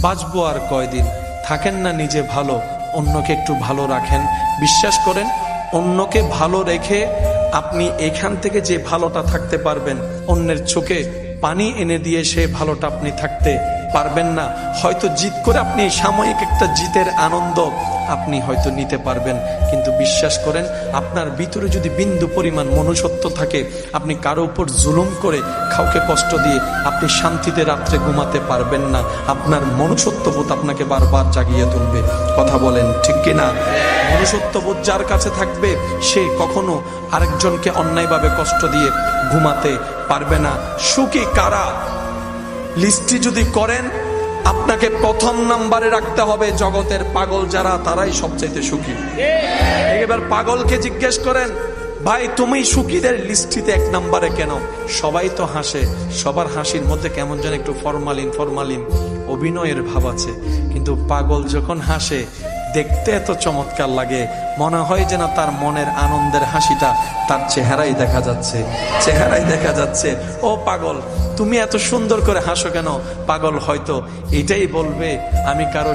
বাঁচবো আর কয়দিন, থাকেন না নিজে ভালো, অন্যকে একটু ভালো রাখেন। বিশ্বাস করেন, অন্যকে ভালো রেখে আপনি এখান থেকে যে ভালোটা থাকতে পারবেন, অন্যের চোখে পানি এনে দিয়ে সে ভালোটা আপনি থাকতে পারবেন না। হয়তো জিত করে আপনি সাময়িক একটা জিতের আনন্দ আপনি হয়তো নিতে পারবেন, কিন্তু বিশ্বাস করেন, আপনার ভিতরে যদি বিন্দু পরিমাণ মনুষ্যত্ব থাকে, আপনি কারো উপর জুলুম করে কাউকে কষ্ট দিয়ে আপনি শান্তিতে রাত্রে ঘুমাতে পারবেন না। আপনার মনুষ্যত্ববোধ আপনাকে বারবার জাগিয়ে তুলবে। কথা বলেন ঠিক কিনা? মনুষ্যত্ববোধ যার কাছে থাকবে, সে কখনো আরেকজনকে অন্যায়ভাবে কষ্ট দিয়ে ঘুমাতে পারবে না। সুখী কারা? লিস্টি যদি করেন, আপনাকে প্রথম নাম্বারে রাখতে হবে জগতের পাগল যারা, তারাই সবচাইতে সুখী। এবার পাগলকে জিজ্ঞেস করেন, ভাই তুমি সুখীদের লিস্টিতে এক নাম্বারে কেন? সবাই তো হাসে, সবার হাসির মধ্যে কেমন যেন একটু ফরমালিন অভিনয়ের ভাব আছে, কিন্তু পাগল যখন হাসে দেখতে এত চমৎকার লাগে, মনে হয় যেন তার মনের আনন্দের হাসিটা তার চেহারাই দেখা যাচ্ছে। ও পাগল, তুমি এত সুন্দর করে হাসো কেন? পাগল হয়তো এটাই বলবে, আমি কারো